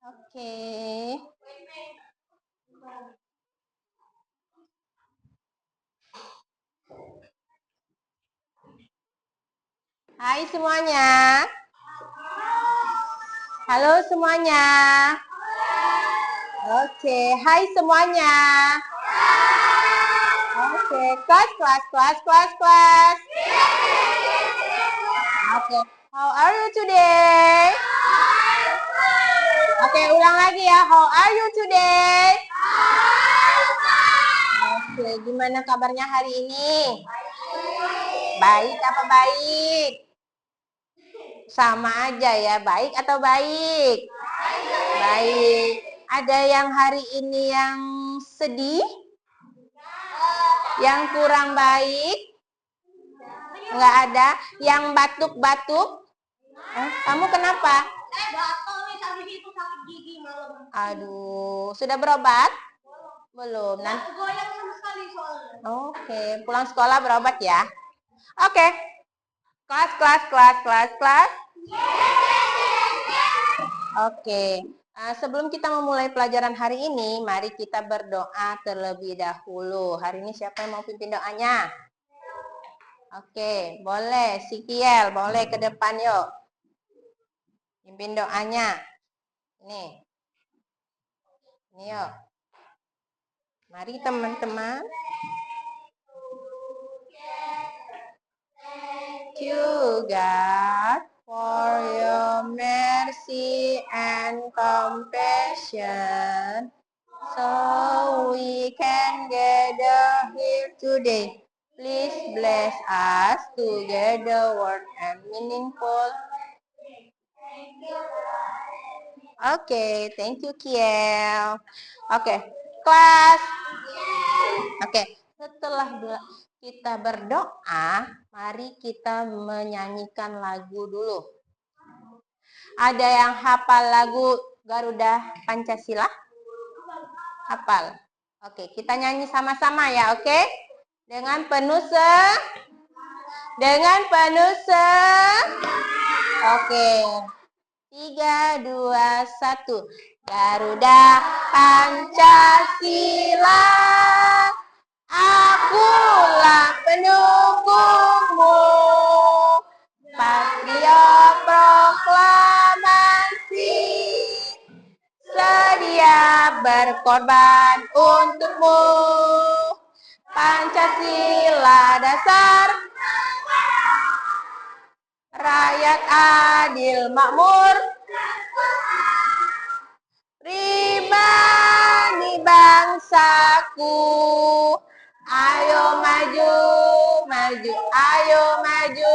Oke. Hai semuanya. Halo semuanya. Oke, hai semuanya. Oke, kelas. Oke, how are you today? Oke, ulang lagi ya. How are you today? Oke, gimana kabarnya hari ini? Baik apa baik? Sama aja ya, baik atau baik? Baik. Ada yang hari ini yang sedih? Yang kurang baik? Enggak ada. Yang batuk-batuk? Kamu kenapa? Gatal nih, habis itu sakit gigi malam. Aduh, sudah berobat? Belum. Nanti goyang sama sekali soalnya. Oke, pulang sekolah berobat ya. Oke. Kelas. Oke. Sebelum kita memulai pelajaran hari ini, mari kita berdoa terlebih dahulu. Hari ini siapa yang mau pimpin doanya? Oke, boleh. Sikiel, boleh ke depan yuk. Pimpin doanya. Ini yuk. Mari teman-teman. Thank you God for your mercy and compassion, so we can gather here today. Please bless us together word and meaningful. Oke, thank you Kiel. Oke, kelas. Oke, setelah kita berdoa, mari kita menyanyikan lagu dulu. Ada yang hafal lagu Garuda Pancasila? Hafal. Oke, kita nyanyi sama-sama ya, oke? Dengan penuh Oke. 3, 2, 1. Garuda Pancasila, akulah pendukungmu. Patriot proklamasi, sedia berkorban untukmu. Pancasila dasar rakyat adil makmur, pribadi bangsaku. Ayo maju, ayo maju.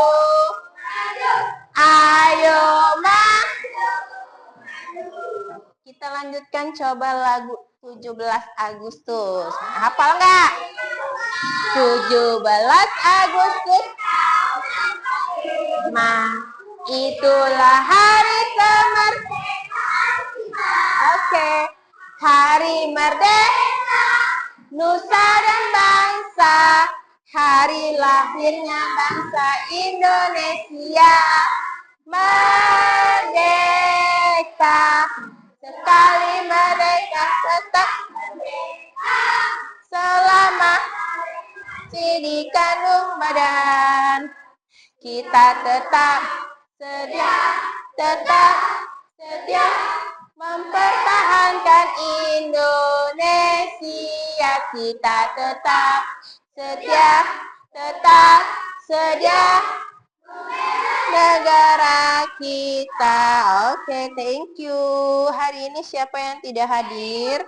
Kita lanjutkan coba lagu 17 Agustus. Hafal nggak? 17 Agustus. Itulah hari kemerdekaan kita. Oke. Hari merdeka, nusa dan bangsa. Hari lahirnya bangsa Indonesia. Merdeka, sekali merdeka tetap merdeka. Selama di kandung badan, kita tetap sedia mempertahankan Indonesia. Kita tetap sedia negara kita. Oke, thank you. Hari ini siapa yang tidak hadir?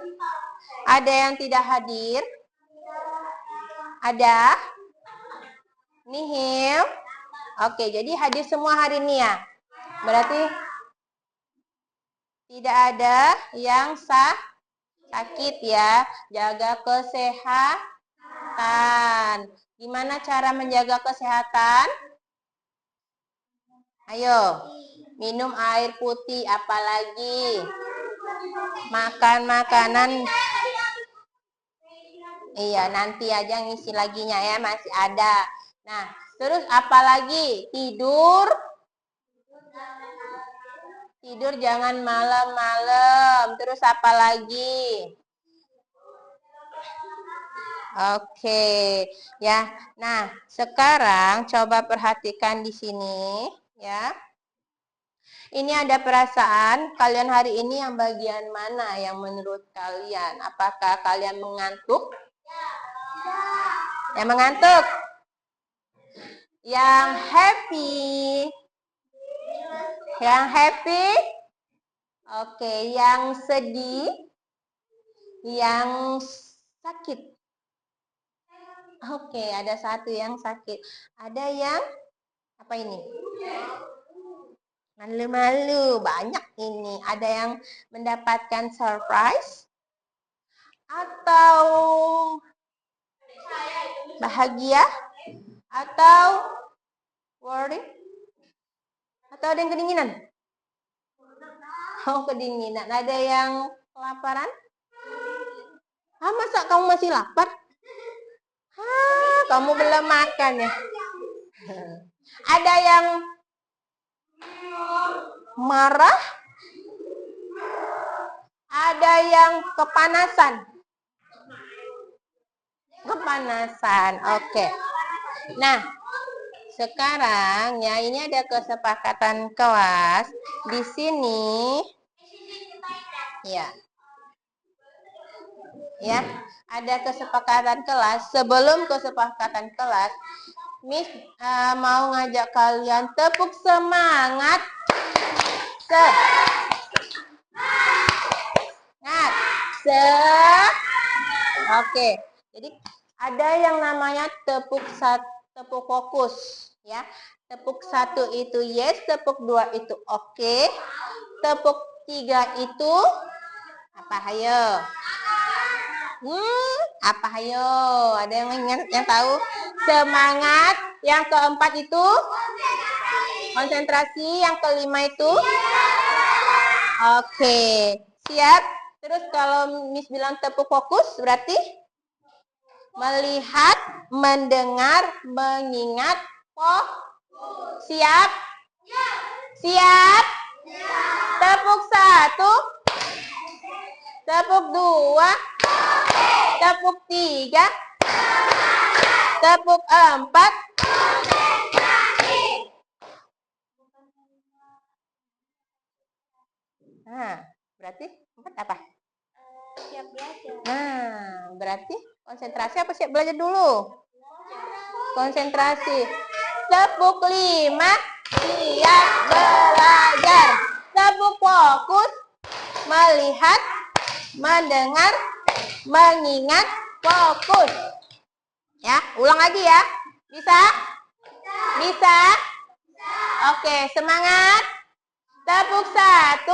Ada yang tidak hadir? Ada? Nihil? Oke, jadi hadir semua hari ini ya. Berarti tidak ada yang sakit ya. Jaga kesehatan. Gimana cara menjaga kesehatan? Ayo, minum air putih, apalagi makan makanan. Iya, nanti aja ngisi laginya ya, masih ada. Nah, terus apalagi? Tidur Tidur jangan malam-malam. Terus apa lagi? Oke, ya. Nah, sekarang coba perhatikan di sini, ya. Ini ada perasaan kalian hari ini yang bagian mana yang menurut kalian? Apakah kalian mengantuk? Yang mengantuk? Yang happy? Yang happy? Oke, yang sedih? Yang sakit? Oke, ada satu yang sakit. Ada yang apa ini? Malu-malu, banyak ini. Ada yang mendapatkan surprise atau bahagia atau worry atau ada yang kedinginan? Oh, kedinginan. Ada yang kelaparan? Masa kamu masih lapar? Kamu belum makan ya? Ada yang marah? Ada yang kepanasan? Kepanasan, oke. Nah, sekarang ya ini ada kesepakatan kelas. Di sini, ya, ada kesepakatan kelas. Sebelum kesepakatan kelas, Miss mau ngajak kalian tepuk semangat. Oke. Jadi ada yang namanya tepuk fokus, ya. Tepuk 1 itu yes, tepuk 2 itu oke. Tepuk 3 itu apa hayo? Apa hayo? Ada yang tahu? Semangat. Yang keempat itu konsentrasi. Yang kelima itu oke. Siap? Terus kalau Miss bilang tepuk fokus berarti melihat, mendengar, mengingat, siap? Siap? Tepuk 1, tepuk 2, tepuk 3, tepuk 4. Nah, berarti 4 apa? Siap belajar. Nah, berarti konsentrasi apa siap belajar dulu? Konsentrasi. Tepuk 5, siap belajar. Tepuk fokus, melihat, mendengar, mengingat, fokus. Ya, ulang lagi ya. Bisa? Bisa? Oke, semangat. Tepuk 1,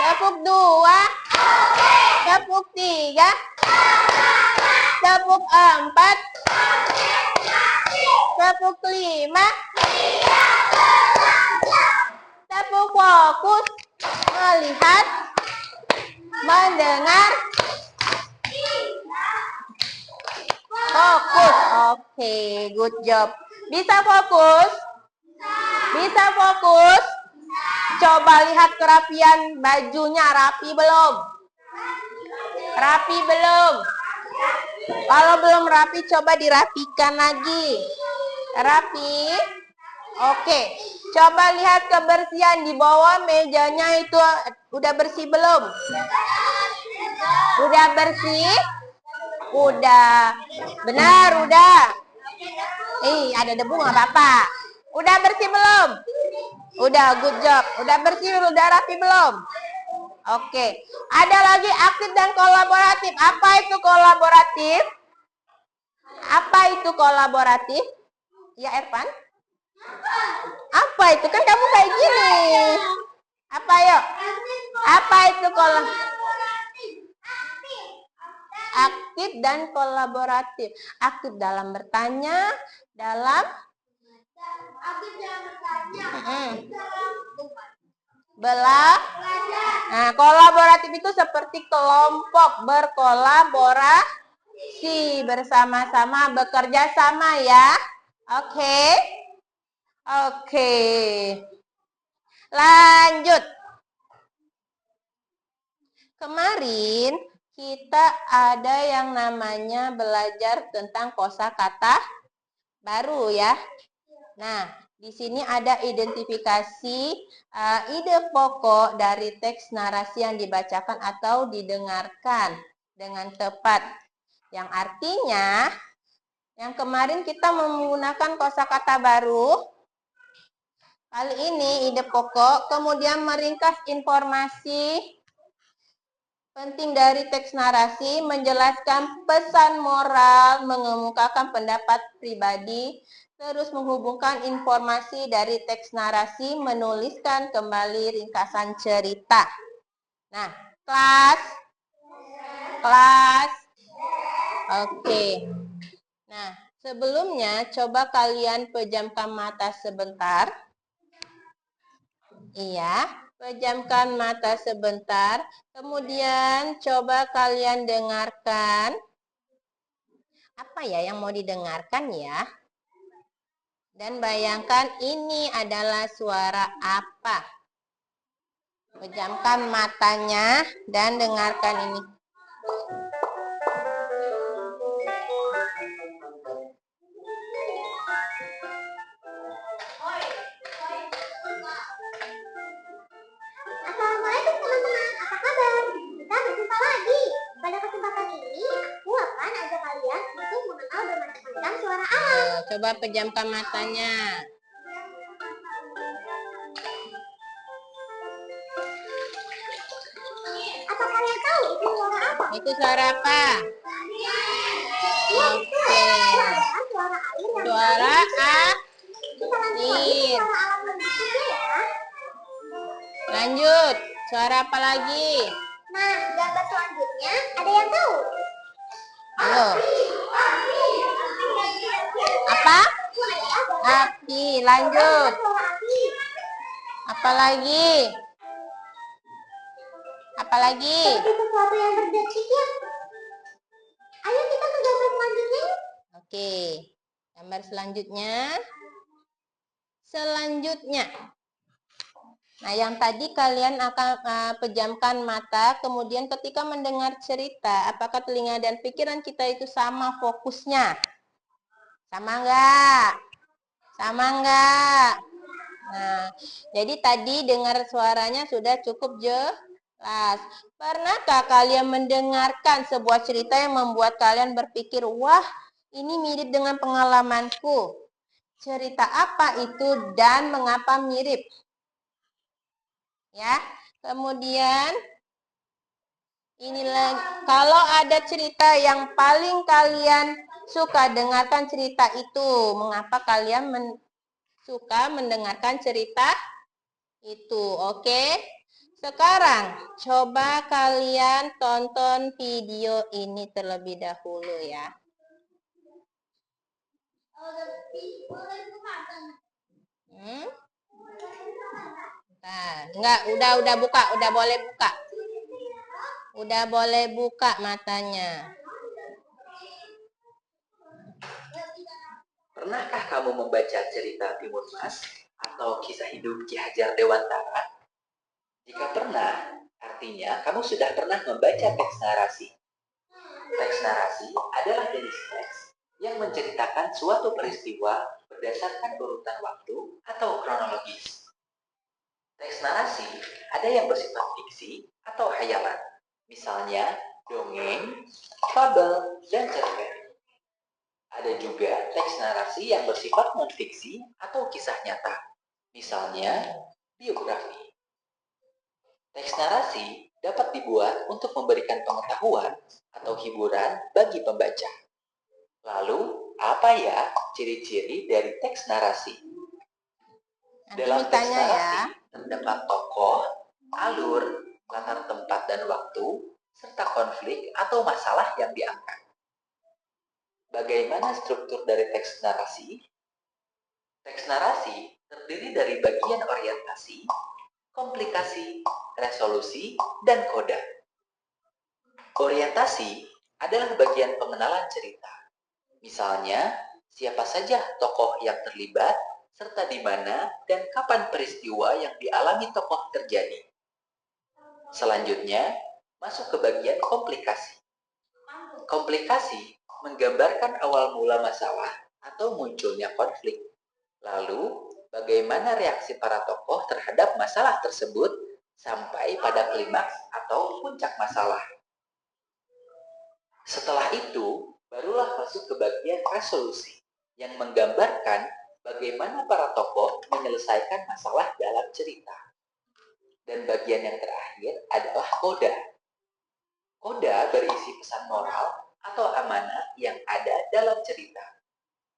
tepuk 2, tepuk 3, tepuk 4, tepuk 5, tepuk fokus, melihat, mendengar, fokus. Oke, good job. Bisa fokus? Bisa fokus? Coba lihat kerapian bajunya, rapi belum? Rapi belum? Kalau belum rapi, coba dirapikan lagi. Rapi? Oke. Coba lihat kebersihan di bawah mejanya itu udah bersih belum? Udah bersih? Udah. Benar, udah. Ada debu nggak apa-apa. Udah bersih belum? Udah, good job. Udah bersih, udah rapi belum? Oke. Ada lagi aktif dan kolaboratif. Apa itu kolaboratif? Apa itu kolaboratif? Ya, Ervan? Apa itu? Kan kamu kayak gini. Apa yuk? Apa itu aktif dan kolaboratif? Aktif dalam bertanya, dalam Nah, kolaboratif itu seperti kelompok berkolaborasi, bersama-sama, bekerja sama ya. Oke. Lanjut. Kemarin kita ada yang namanya belajar tentang kosakata baru ya. Nah, di sini ada identifikasi ide pokok dari teks narasi yang dibacakan atau didengarkan dengan tepat. Yang artinya, yang kemarin kita menggunakan kosakata baru, kali ini ide pokok, kemudian meringkas informasi penting dari teks narasi, menjelaskan pesan moral, mengemukakan pendapat pribadi, terus menghubungkan informasi dari teks narasi, menuliskan kembali ringkasan cerita. Nah, kelas. Oke. Nah, sebelumnya coba kalian pejamkan mata sebentar. Iya. Pejamkan mata sebentar, kemudian coba kalian dengarkan. Apa ya yang mau didengarkan ya? Dan bayangkan ini adalah suara apa? Pejamkan matanya dan dengarkan ini. Assalamualaikum teman-teman, apa kabar? Kita berjumpa lagi. Pada kesempatan ini, aku akan ajak kalian untuk mengenal bermacam-macam suara alam. Coba pejamkan matanya. Apa kalian tahu itu suara apa? Itu suara apa? Ya, itu adalah suara air yang Suara mengalir. Kita lanjut lagi ke air. suara alam berikutnya ya. Lanjut. Suara apa lagi? Nah, gambar selanjutnya ada yang tahu? Halo. Apa? Api. Lanjut. Suara api. Apa lagi? Apa lagi? Seperti sesuatu yang berdetik ya. Ayo kita ke gambar selanjutnya. Oke. Gambar selanjutnya. Nah, yang tadi kalian akan pejamkan mata, kemudian ketika mendengar cerita, apakah telinga dan pikiran kita itu sama fokusnya? Sama enggak? Sama enggak? Nah, jadi tadi dengar suaranya sudah cukup jelas. Pernahkah kalian mendengarkan sebuah cerita yang membuat kalian berpikir, wah, ini mirip dengan pengalamanku? Cerita apa itu dan mengapa mirip? Ya, kemudian inilah kalau ada cerita yang paling kalian suka dengarkan cerita itu. Mengapa kalian suka mendengarkan cerita itu? Oke. Sekarang coba kalian tonton video ini terlebih dahulu ya. Enggak, udah buka, udah boleh buka. Udah boleh buka matanya. Pernahkah kamu membaca cerita Timur Mas atau kisah hidup Ki Hajar Dewantara? Jika pernah, artinya kamu sudah pernah membaca teks narasi. Teks narasi adalah jenis teks yang menceritakan suatu peristiwa berdasarkan urutan waktu atau kronologis. Teks narasi ada yang bersifat fiksi atau hayalan, misalnya dongeng, fabel, dan cerpen. Ada juga teks narasi yang bersifat non-fiksi atau kisah nyata, misalnya biografi. Teks narasi dapat dibuat untuk memberikan pengetahuan atau hiburan bagi pembaca. Lalu, apa ya ciri-ciri dari teks narasi? Dalam teks narasi terdapat tokoh, alur, latar tempat dan waktu, serta konflik atau masalah yang diangkat. Bagaimana struktur dari teks narasi? Teks narasi terdiri dari bagian orientasi, komplikasi, resolusi, dan koda. Orientasi adalah bagian pengenalan cerita. Misalnya, siapa saja tokoh yang terlibat, serta di mana dan kapan peristiwa yang dialami tokoh terjadi. Selanjutnya, masuk ke bagian komplikasi. Komplikasi menggambarkan awal mula masalah atau munculnya konflik. Lalu, bagaimana reaksi para tokoh terhadap masalah tersebut sampai pada klimaks atau puncak masalah. Setelah itu, barulah masuk ke bagian resolusi yang menggambarkan bagaimana para tokoh menyelesaikan masalah dalam cerita. Dan bagian yang terakhir adalah koda. Koda berisi pesan moral atau amanah yang ada dalam cerita.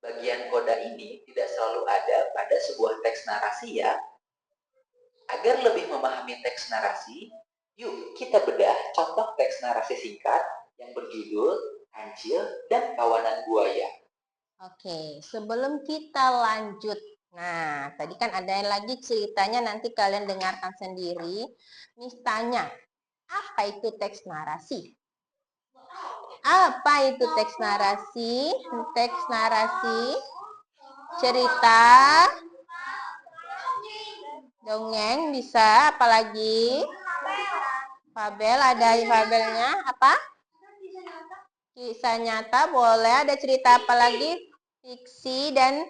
Bagian koda ini tidak selalu ada pada sebuah teks narasi ya. Agar lebih memahami teks narasi, yuk kita bedah contoh teks narasi singkat yang berjudul Kancil dan Kawanan Buaya. Oke, sebelum kita lanjut. Nah, tadi kan ada lagi ceritanya, nanti kalian dengarkan sendiri. Miss tanya, apa itu teks narasi? Apa itu teks narasi? Teks narasi, cerita, dongeng bisa, apalagi? Fabel, ada fabelnya, apa? Kisah nyata boleh, ada cerita apa lagi? Fiksi dan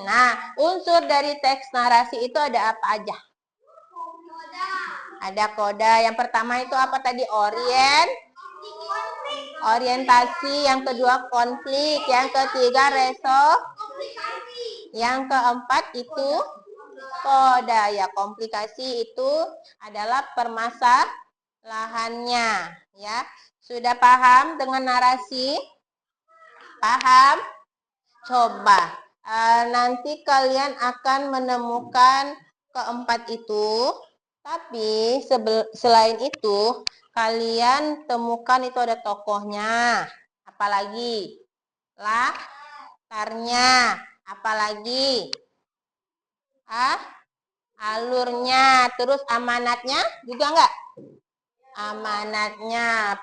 nah, unsur dari teks narasi itu ada apa aja? Ada koda. Yang pertama itu apa tadi? Orientasi. Yang kedua konflik. Yang ketiga yang keempat itu koda. Ya, komplikasi itu adalah permasalahannya. Ya, sudah paham dengan narasi? Paham? Coba. Nanti kalian akan menemukan keempat itu. Tapi selain itu, kalian temukan itu ada tokohnya. Apalagi? Latarnya. Apalagi? Alurnya. Terus amanatnya juga enggak? Amanatnya,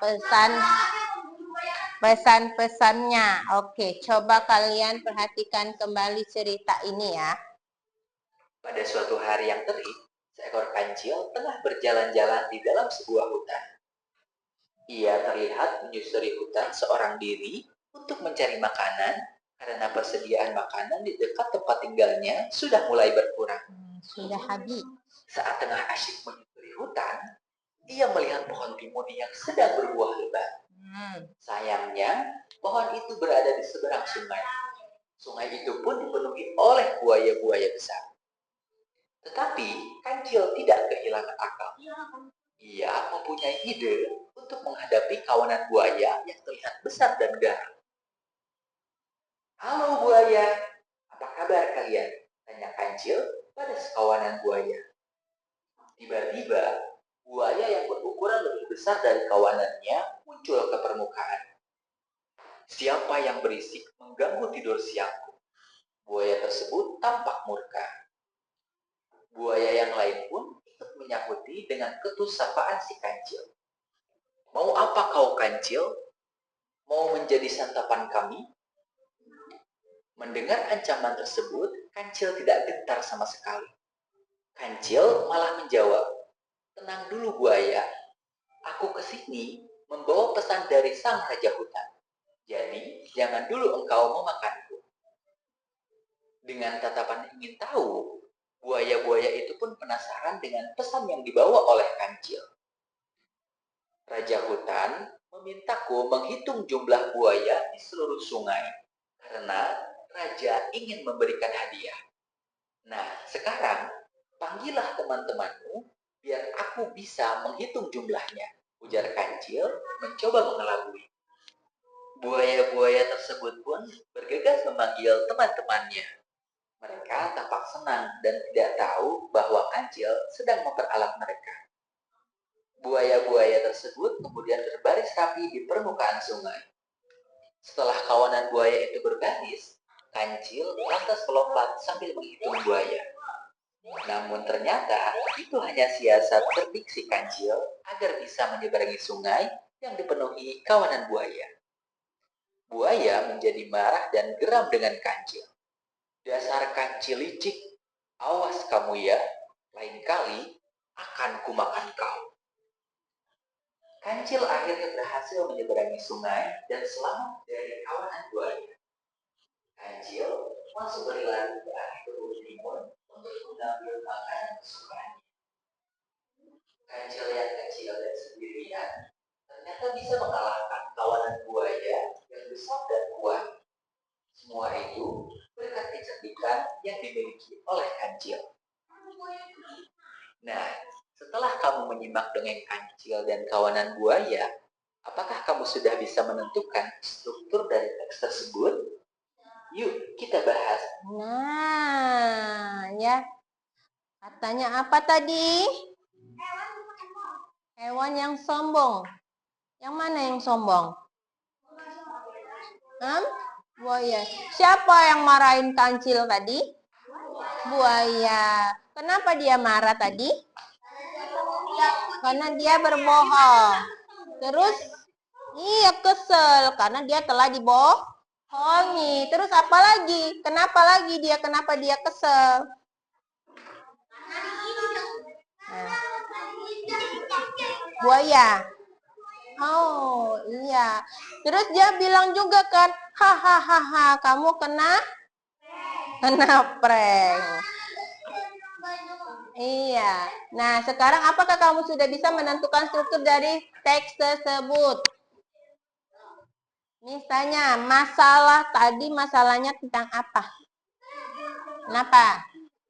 pesan-pesannya. Oke, coba kalian perhatikan kembali cerita ini ya. Pada suatu hari yang terik, seekor kancil tengah berjalan-jalan di dalam sebuah hutan. Ia terlihat menyusuri hutan seorang diri untuk mencari makanan karena persediaan makanan di dekat tempat tinggalnya sudah mulai berkurang. Sudah habis. Saat tengah asyik menyusuri hutan, ia melihat pohon timun yang sedang berbuah lebat. Sayangnya, pohon itu berada di seberang sungai. Sungai itu pun dipenuhi oleh buaya-buaya besar. Tetapi kancil tidak kehilangan akal. Ia mempunyai ide untuk menghadapi kawanan buaya yang terlihat besar dan garang. "Halo buaya, apa kabar kalian?" tanya kancil pada sekawanan buaya. Tiba-tiba, buaya yang berukuran lebih besar dari kawanannya muncul ke permukaan. "Siapa yang berisik mengganggu tidur siangku?" Buaya tersebut tampak murka. Buaya yang lain pun ikut menyahuti dengan ketus sapaan si kancil. "Mau apa kau kancil? Mau menjadi santapan kami?" Mendengar ancaman tersebut, kancil tidak gentar sama sekali. Kancil malah menjawab, "Tenang dulu buaya, aku kesini membawa pesan dari sang raja hutan. Jadi jangan dulu engkau memakanku." Dengan tatapan ingin tahu, buaya-buaya itu pun penasaran dengan pesan yang dibawa oleh kancil. "Raja hutan memintaku menghitung jumlah buaya di seluruh sungai karena raja ingin memberikan hadiah. Nah, sekarang panggillah teman-temanmu biar aku bisa menghitung jumlahnya," ujar kancil mencoba mengelabui. Buaya-buaya tersebut pun bergegas memanggil teman-temannya. Mereka tampak senang dan tidak tahu bahwa kancil sedang memperalat mereka. Buaya-buaya tersebut kemudian berbaris rapi di permukaan sungai. Setelah kawanan buaya itu berbaris, kancil lantas melompat sambil menghitung buaya. Namun ternyata itu hanya siasat cerdik si kancil agar bisa menyeberangi sungai yang dipenuhi kawanan buaya. Buaya menjadi marah dan geram dengan kancil. Dasar kancil licik, awas kamu ya, lain kali akan kumakan kau. Kancil akhirnya berhasil menyeberangi sungai dan selamat dari kawanan buaya. Kancil langsung berlari ke arah kebun timun untuk mengambil makanan kesukaannya. Kancil yang kecil dan sendirian ternyata bisa mengalahkan kawanan buaya yang besar dan kuat. Semua itu berkat kecerdikan yang dimiliki oleh kancil. Nah, setelah kamu menyimak dongeng kancil dan kawanan buaya, apakah kamu sudah bisa menentukan struktur dari teks tersebut? Yuk, kita bahas. Nah, ya. Katanya apa tadi? Hewan yang sombong. Yang mana yang sombong? Buaya. Siapa yang marahin kancil tadi? Buaya. Kenapa dia marah tadi? Karena dia berbohong. Terus, iya kesel karena dia telah dibohongi. Terus apa lagi? Kenapa dia kesel? Nah. Buaya. Oh, iya. Terus dia bilang juga kan, hahaha, kamu kena prank. Iya. Nah, sekarang apakah kamu sudah bisa menentukan struktur dari teks tersebut? Misalnya, masalahnya tentang apa? Kenapa?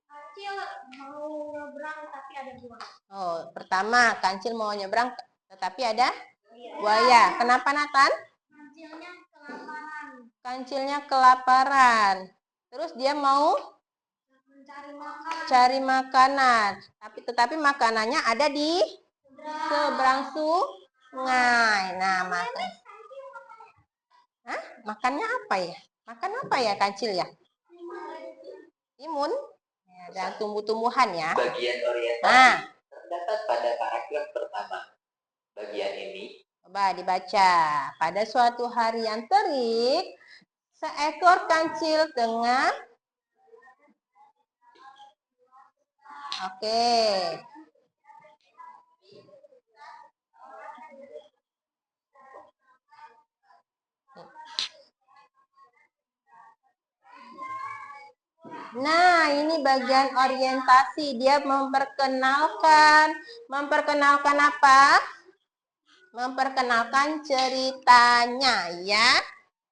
Kancil mau nyebrang tapi ada buaya. Oh, pertama, kancil mau nyebrang tetapi ada buaya. Kenapa, Nathan? Kancilnya kelaparan. Kancilnya kelaparan. Terus dia mau cari makanan. Tetapi makanannya ada di seberang sungai. Nah, makannya apa ya? Makan apa ya kancil ya? Timun. Ya, dan tumbuh-tumbuhan ya. Bagian orientasi terdapat pada paragraf pertama. Bagian ini coba dibaca. Pada suatu hari yang terik, seekor kancil tengah. Oke. Nah, ini bagian orientasi. Dia memperkenalkan apa? Memperkenalkan ceritanya, ya.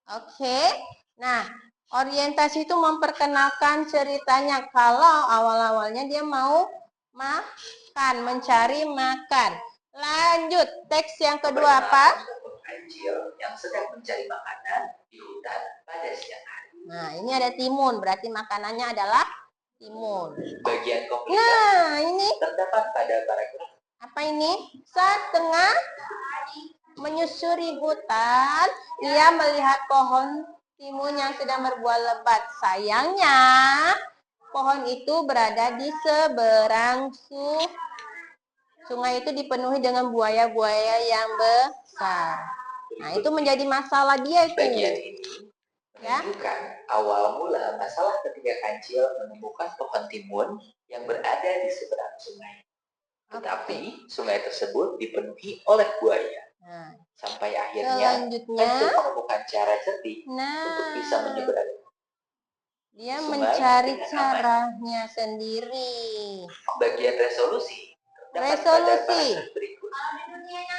Oke. Nah, orientasi itu memperkenalkan ceritanya. Kalau awal-awalnya dia mau makan, mencari makan. Lanjut, teks yang kedua apa? Kancil yang sedang mencari makanan di hutan pada siang hari. Nah, ini ada timun, berarti makanannya adalah timun. Bagian komplikasi Nah, ini terdapat pada paragraf. Apa ini? Saat tengah menyusuri hutan, ia melihat pohon timun yang sedang berbuah lebat. Sayangnya, pohon itu berada di seberang sungai itu dipenuhi dengan buaya-buaya yang besar. Nah, itu menjadi masalah dia itu. Bagian ini menunjukkan awal mula masalah ketika kancil menemukan pohon timun yang berada di seberang sungai. Tetapi sungai tersebut dipenuhi oleh buaya. Nah, sampai akhirnya kancil menemukan cara cerdik untuk bisa menyeberangi. Dia mencari caranya sendiri. Bagian resolusi terdapat pada paragraf berikut.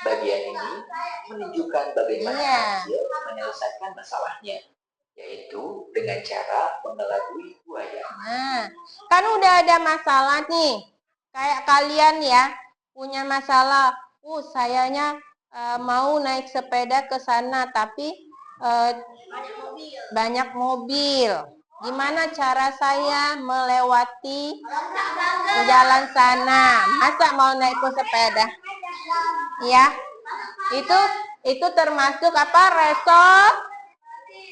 Bagian ini menunjukkan bagaimana kancil menyelesaikan masalahnya, yaitu dengan cara mengelabui buaya. Nah, kan udah ada masalah nih. Kayak kalian ya, punya masalah. Sayanya mau naik sepeda ke sana, tapi banyak mobil. Gimana cara saya melewati jalan sana? Masa mau naik ke sepeda? Ya, itu termasuk apa?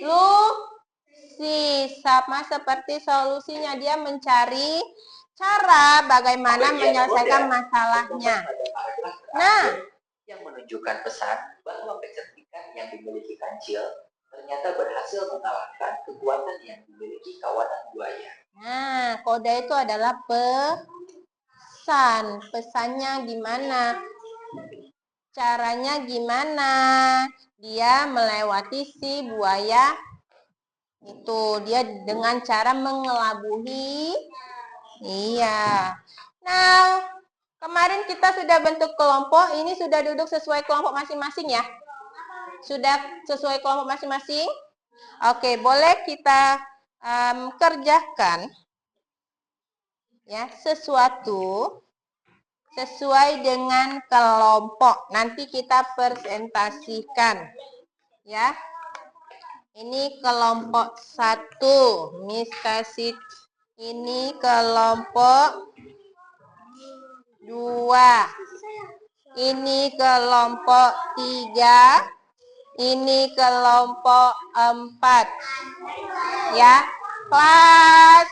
Resolusi. Sama seperti solusinya, dia mencari cara bagaimana menyelesaikan masalahnya. Nah, yang menunjukkan pesan bahwa kecerdikan yang dimiliki kancil ternyata berhasil mengalahkan kekuatan yang dimiliki kawanan buaya. Nah, koda itu adalah pesan. Pesannya gimana? Caranya gimana? Dia melewati si buaya itu. Dia dengan cara mengelabuhi. Iya. Nah, kemarin kita sudah bentuk kelompok. Ini sudah duduk sesuai kelompok masing-masing ya? Sudah sesuai kelompok masing-masing? Oke, boleh kita kerjakan ya sesuatu sesuai dengan kelompok. Nanti kita presentasikan ya. Ini kelompok 1. Miss kasih ini kelompok 2. Ini kelompok 3. Ini kelompok 4. Ya. Kelas.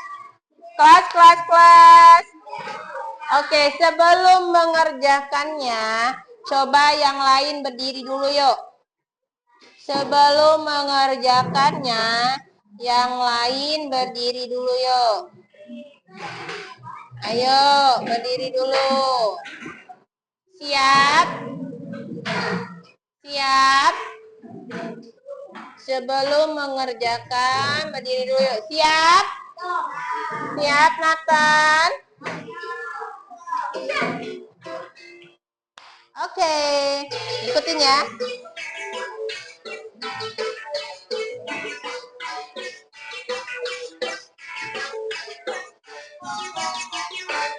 Oke, sebelum mengerjakannya, coba yang lain berdiri dulu yuk. Sebelum mengerjakannya, yang lain berdiri dulu yuk. Ayo, berdiri dulu. Siap? Siap? Sebelum mengerjakan, berdiri dulu yuk. Siap? Siap, Nathan? Oke, ikutin ya.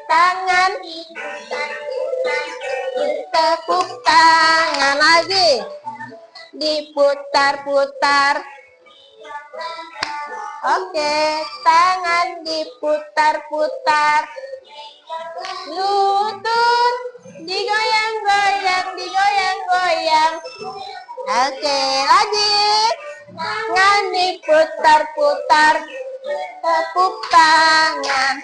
Tangan, tepuk tangan lagi. Diputar-putar. Oke, tangan diputar-putar. Lutut digoyang-goyang, digoyang-goyang. Oke, lagi. Tangan diputar-putar. Tepuk tangan.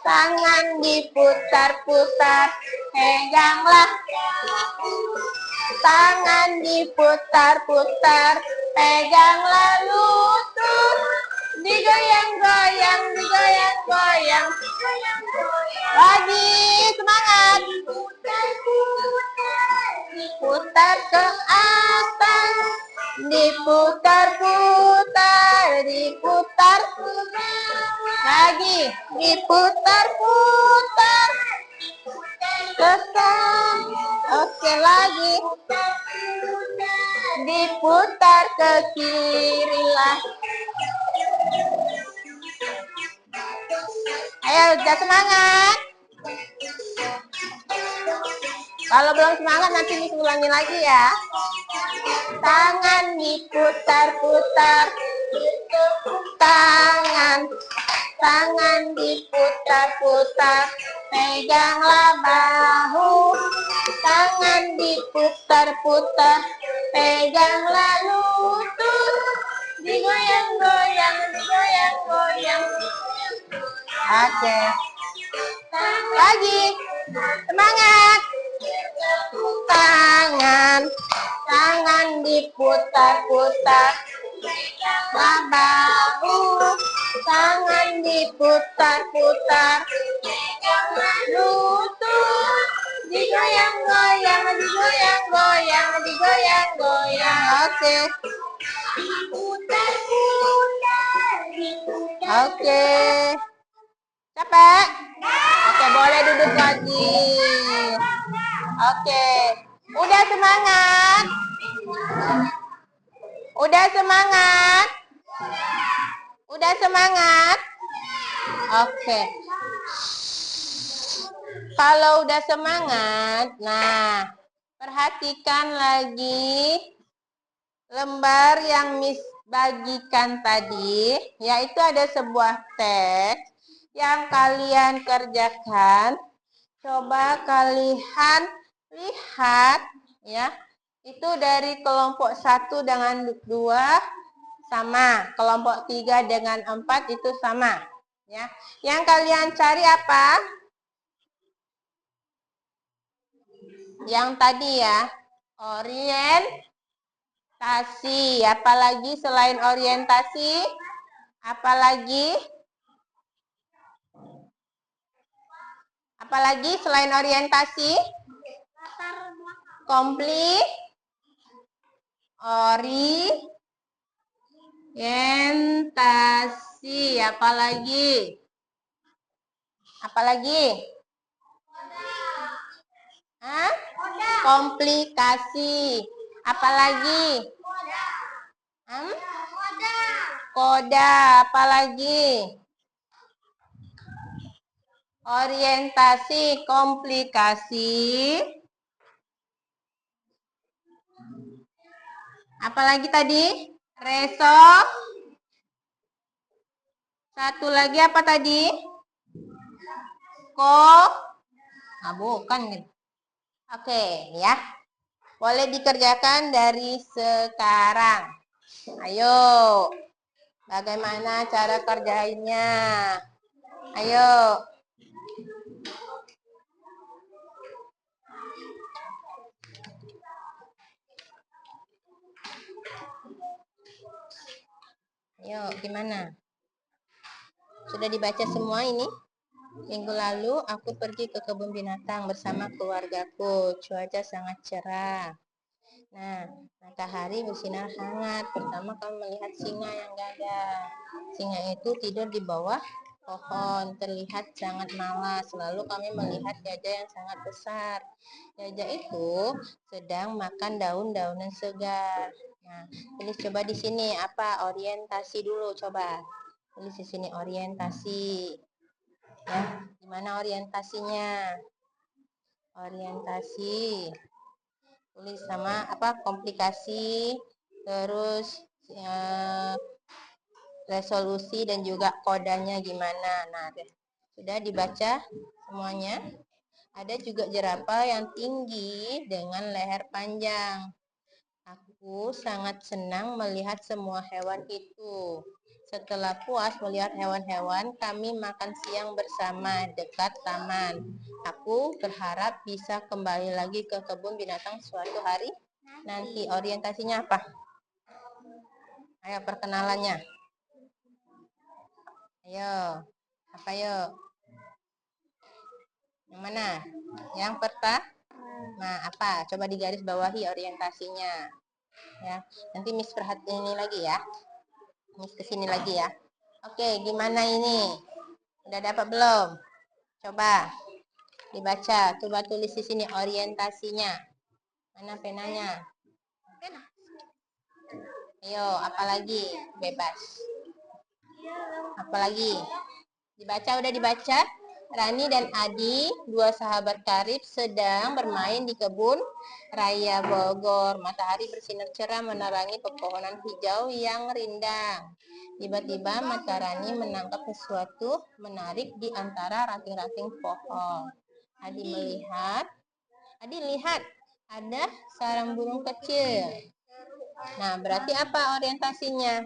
Tangan diputar-putar. Peganglah. Tangan diputar-putar. Peganglah lutut. Digoyang-goyang, digoyang-goyang. Lagi, semangat. Diputar ke atas. Diputar-putar, diputar. Lagi, diputar-putar. Tekan. Oke, lagi. Diputar ke kiri lah. Ayo, udah semangat. Kalau belum semangat nanti Miss ulangi lagi ya. Tangan diputar-putar. Tangan diputar-putar. Peganglah bahu. Tangan diputar-putar. Peganglah lutut. Digoyang-goyang, digoyang-goyang. Oke. Lagi. Semangat. Tangan diputar-putar. Bahu. Tangan diputar-putar. Lutut. Digoyang-goyang, digoyang-goyang, digoyang-goyang. Oke. Oke. Capek? Oke, boleh duduk lagi. Oke. Udah semangat? Udah semangat? Udah semangat? Oke. Kalau udah semangat, nah, perhatikan lagi lembar yang Miss bagikan tadi, yaitu ada sebuah teks yang kalian kerjakan. Coba kalian lihat ya. Itu dari kelompok 1 dengan 2 sama, kelompok 3 dengan 4 itu sama ya. Yang kalian cari apa? Yang tadi ya, orientasi. Tasi, apalagi selain orientasi? Apalagi? Apalagi selain orientasi? Komplit, orientasi, apalagi? Apalagi? Hah? Komplikasi. Apalagi? Koda, apalagi? Orientasi, komplikasi. Apalagi tadi? Reso. Satu lagi apa tadi? Bukan. Oke, ya. Boleh dikerjakan dari sekarang. Ayo. Bagaimana cara kerjainnya? Ayo. Ayo, gimana? Sudah dibaca semua ini? Minggu lalu aku pergi ke kebun binatang bersama keluargaku. Cuaca sangat cerah. Nah, matahari bersinar hangat. Pertama kami melihat singa yang gagah. Singa itu tidur di bawah pohon, terlihat sangat malas. Lalu kami melihat gajah yang sangat besar. Gajah itu sedang makan daun-daunan segar. Nah, tulis coba di sini apa orientasi dulu coba. Tulis di sini orientasi. Ya, gimana orientasinya? Orientasi. Tulis sama apa komplikasi, terus resolusi dan juga kodanya gimana. Nah, sudah dibaca semuanya. Ada juga jerapah yang tinggi dengan leher panjang. Aku sangat senang melihat semua hewan itu. Setelah puas melihat hewan-hewan, kami makan siang bersama dekat taman. Aku berharap bisa kembali lagi ke kebun binatang suatu hari nanti. Orientasinya apa? Ayo perkenalannya. Ayo. Apa yuk? Yang mana? Yang pertama? Nah, apa? Coba digaris bawahi orientasinya. Ya. Nanti Miss perhatiin ini lagi ya. Miss kesini lagi ya. Oke, gimana ini? Udah dapat belum? Coba dibaca. Coba tulis di sini orientasinya. Mana penanya? Ayo, apalagi? Bebas. Apalagi? Dibaca, udah dibaca? Rani dan Adi, dua sahabat karib, sedang bermain di kebun raya Bogor. Matahari bersinar cerah menerangi pepohonan hijau yang rindang. Tiba-tiba mata Rani menangkap sesuatu menarik di antara ranting-ranting pohon. Adi lihat ada sarang burung kecil. Nah, berarti apa orientasinya?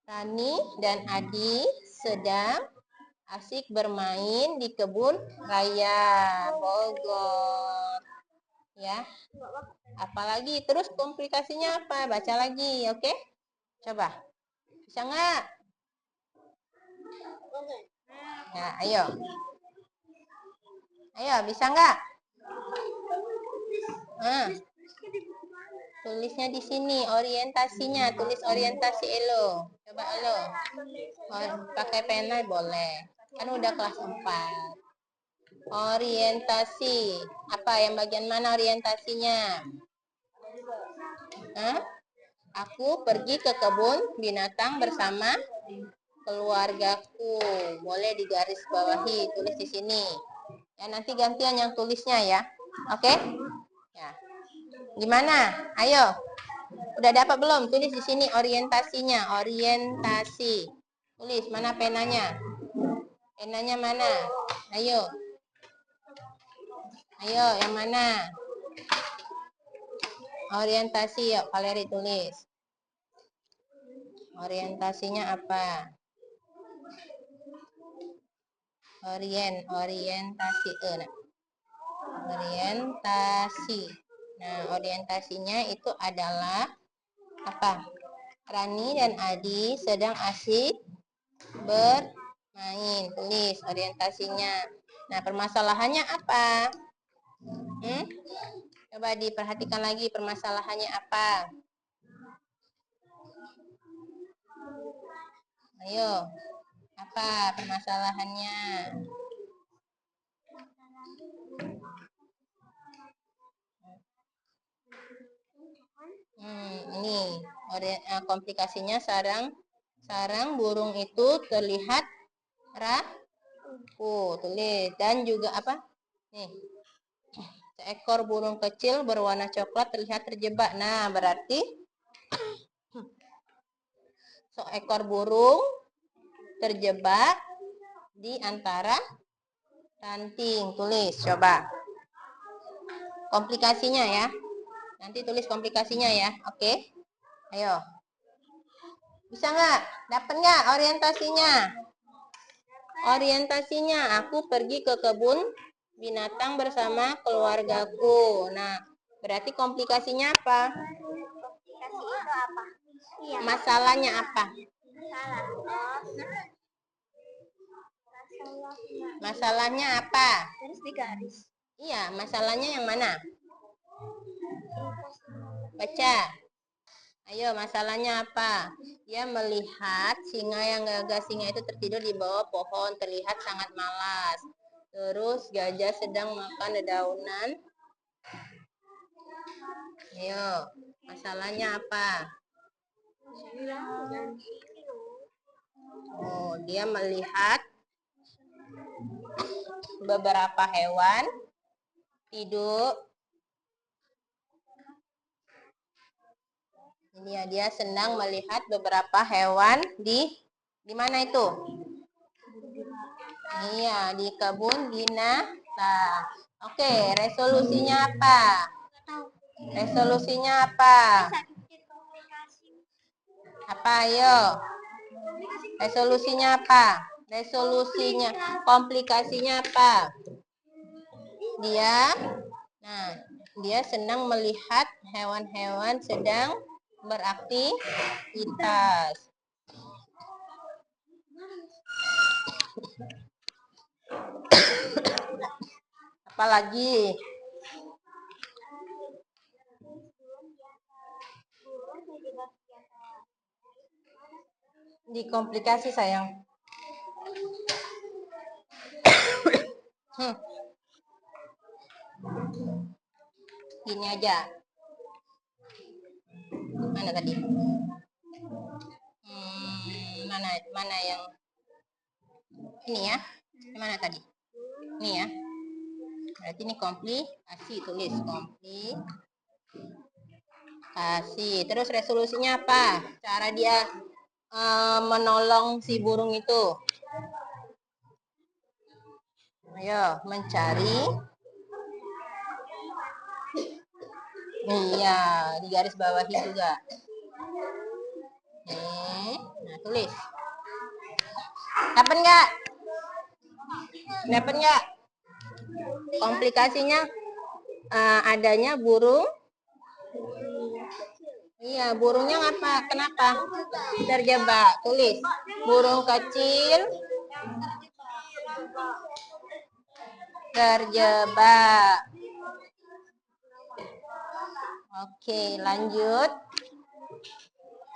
Rani dan Adi sedang asik bermain di kebun raya Bogor. Ya. Apalagi terus komplikasinya apa? Baca lagi, oke? Coba. Bisa nggak? Ya, ayo. Ayo, bisa nggak? Tulisnya di sini, orientasinya. Tulis orientasi Elo. Coba Elo. Pakai pena boleh. Kan udah kelas 4. Orientasi. Apa yang bagian mana orientasinya? Aku pergi ke kebun binatang bersama keluargaku. Boleh digaris bawahi, tulis di sini. Ya, nanti gantian yang tulisnya ya. Oke? Ya. Gimana? Ayo. Udah dapat belum? Tulis di sini orientasinya. Orientasi. Tulis mana penanya? Penanya mana? Ayo. Ayo, yang mana? Orientasi, yuk Valeri tulis. Orientasinya apa? Orientasi. Orientasi. Nah, orientasinya itu adalah apa? Rani dan Adi sedang asik bermain. Tulis orientasinya. Nah, permasalahannya apa? Coba diperhatikan lagi permasalahannya apa? Ayo, apa permasalahannya? Ini komplikasinya sarang burung itu terlihat rapuh. Tulis. Dan juga apa? Nih, seekor burung kecil berwarna coklat terlihat terjebak. Nah, berarti seekor burung terjebak di antara ranting. Tulis, coba. Komplikasinya ya. Nanti tulis komplikasinya ya. Oke? Ayo. Bisa nggak? Dapat nggak orientasinya? Orientasinya, aku pergi ke kebun binatang bersama keluargaku. Nah, berarti komplikasinya apa? Komplikasi itu apa? Iya. Masalahnya apa? Masalah. Masalahnya apa? Garis di garis. Iya, masalahnya yang mana? Baca. Ayo, masalahnya apa? Dia melihat singa yang gagah. Singa itu tertidur di bawah pohon, terlihat sangat malas. Terus gajah sedang makan dedaunan. Ayo, masalahnya apa? Oh, dia melihat beberapa hewan tidur. Ini ya, dia senang melihat beberapa hewan di mana itu? Iya, di kebun binatang. Oke, resolusinya apa? Resolusinya apa? Apa, ayo? Resolusinya apa? Resolusinya, komplikasinya apa? Dia senang melihat hewan-hewan sedang beraktivitas. Apalagi? Di komplikasi sayang. Gini aja. Mana tadi? Mana yang ini ya? Mana tadi? Ini ya. Berarti ini komplikasi. Tulis komplikasi. Terus resolusinya apa? Cara dia menolong si burung itu. Ayo, mencari. Iya, di garis bawahi juga. Nah, tulis. Dapat nggak? Dapat nggak? Komplikasinya adanya burung. Iya, burungnya apa? Kenapa? Terjebak. Tulis. Burung kecil terjebak. Oke, lanjut.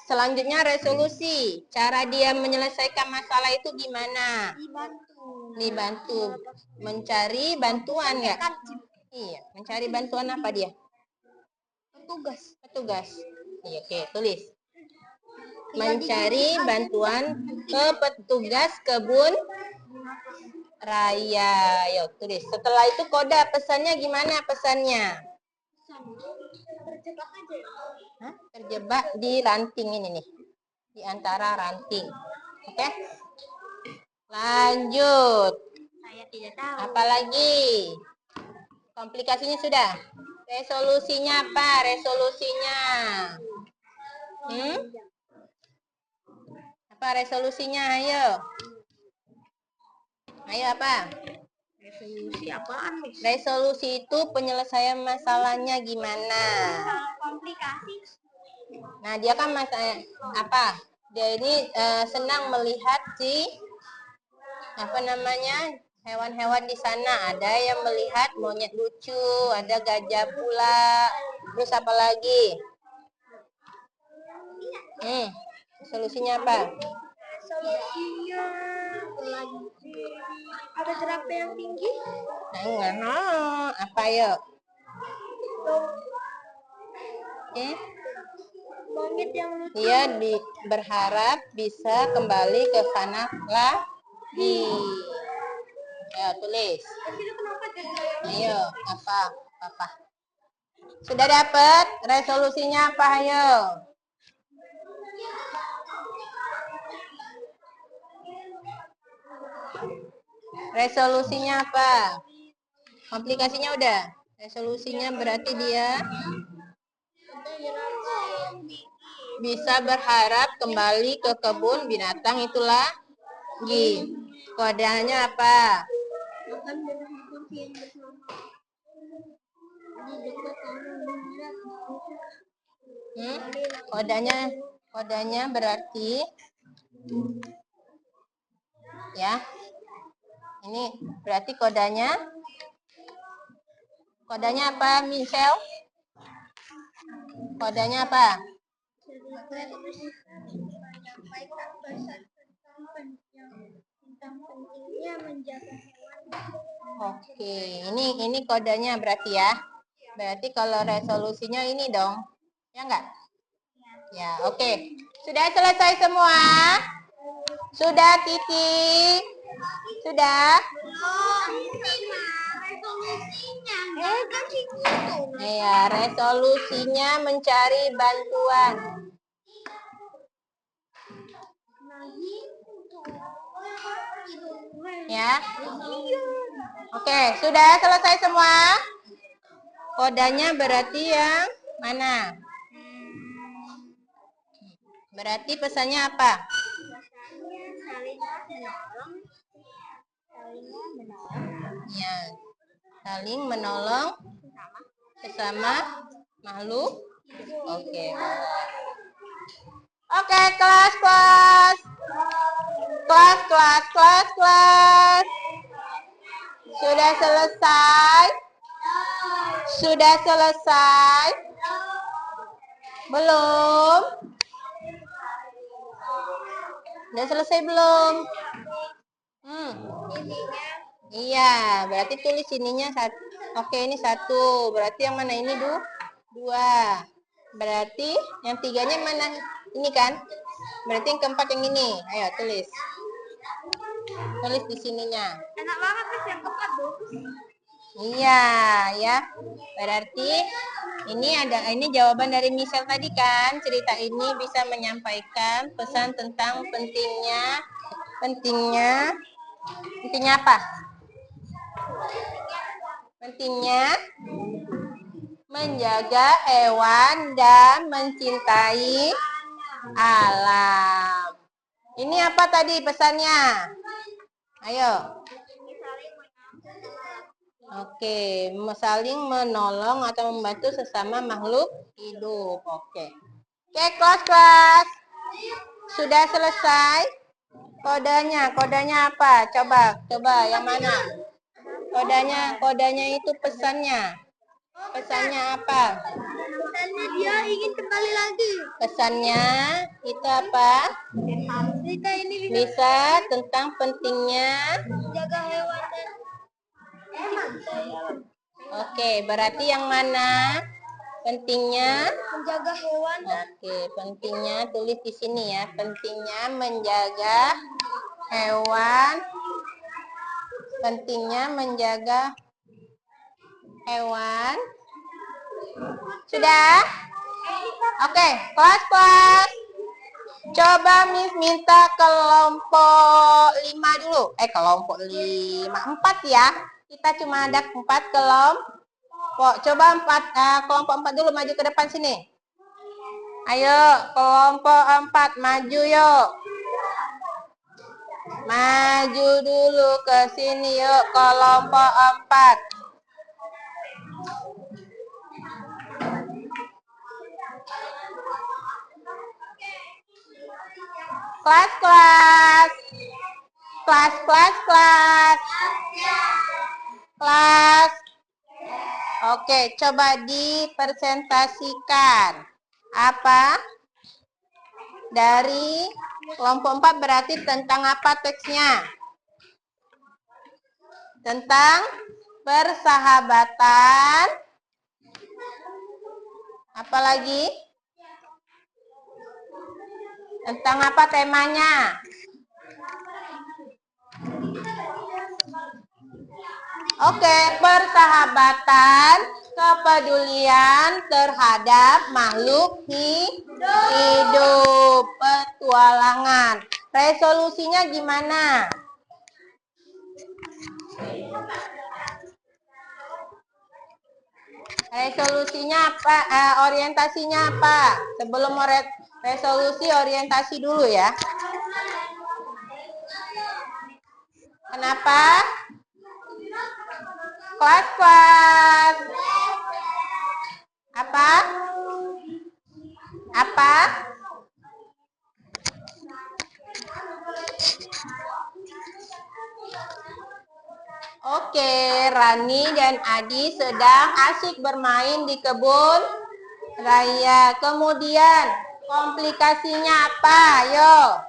Selanjutnya resolusi. Cara dia menyelesaikan masalah itu gimana? Dibantu. Mencari bantuan nggak? Iya, mencari bantuan apa dia? Petugas. Iya, oke, tulis. Mencari bantuan ke petugas kebun raya. Yuk, tulis. Setelah itu kode pesannya gimana pesannya? Terjebak di ranting ini nih. Di antara ranting. Oke? Lanjut. Saya tidak tahu. Apalagi? Komplikasinya sudah. Resolusinya apa? Resolusinya. Apa resolusinya? Ayo. Ayo apa? Resolusi apaan, Miss? Resolusi itu penyelesaian masalahnya gimana. Komplikasi. Nah, dia kan masalah apa? Dia ini senang melihat hewan-hewan di sana. Ada yang melihat monyet lucu, ada gajah pula. Terus apa lagi? Solusinya apa? Solusinya lagi ada jerapah yang tinggi. Enggak, apa yuk? Monyet yang lucu. Dia berharap bisa kembali ke sana lagi. Ayo tulis. Ayo, apa? Sudah dapat resolusinya apa? Ayo. Resolusinya apa? Komplikasinya udah. Resolusinya berarti dia bisa berharap kembali ke kebun binatang itu lagi. Kodenya apa? Kodenya berarti ya. Ini berarti kodenya apa, Michelle? Kodenya apa? Pentingnya menjaga hewan. Oke, ini kodenya berarti ya. Berarti kalau resolusinya ini dong. Ya enggak? Ya, oke. Sudah selesai semua? Sudah, Titi? Sudah? Ya, resolusinya mencari bantuan. Ya. Oke, sudah selesai semua? Kodenya berarti yang mana? Berarti pesannya apa? Ya, saling menolong sesama makhluk. Oke. Oke, kelas. Sudah selesai? Belum? Udah selesai belum? Iya, berarti tulis ininya satu. Oke, ini satu. Berarti yang mana ini, dua. Berarti yang tiganya mana? Ini kan? Berarti yang keempat yang ini. Ayo, tulis. Tulis di sininya. Enak banget, Miss, yang keempat bagus. Iya, ya. Berarti ini jawaban dari Michelle tadi kan. Cerita ini bisa menyampaikan pesan tentang pentingnya apa? Pentingnya menjaga hewan dan mencintai alam. Ini apa tadi pesannya? Ayo. Oke, saling menolong atau membantu sesama makhluk hidup. Oke, kelas. Sudah selesai? Kodenya apa? Coba yang mana? Kodenya itu pesannya. Pesannya apa? Pesannya dia ingin kembali lagi. Pesannya itu apa? Cerita ini Bisa tentang pentingnya menjaga hewan dan Oke, berarti yang mana? Pentingnya menjaga hewan dan Oke, pentingnya tulis di sini ya. Pentingnya menjaga hewan. Pentingnya menjaga hewan. Sudah? Oke, kelas. Coba Miss minta kelompok 5 dulu. Kelompok 5. 4 ya. Kita cuma ada 4 kelompok. Coba kelompok 4 dulu maju ke depan sini. Ayo, kelompok 4 maju yuk. Maju dulu ke sini yuk, kelompok 4. Kelas. Kelas. Oke, coba dipresentasikan. Apa? Dari kelompok 4 berarti tentang apa teksnya? Tentang persahabatan. Apalagi? Tentang apa temanya? Oke, persahabatan, kepedulian terhadap makhluk hidup, petualangan. Resolusinya gimana? Resolusinya apa? Orientasinya apa? Sebelum resolusi, orientasi dulu ya. Kenapa? Kelas. Apa? Oke, Rani dan Adi sedang asik bermain di kebun raya. Kemudian, komplikasinya apa? Ayo.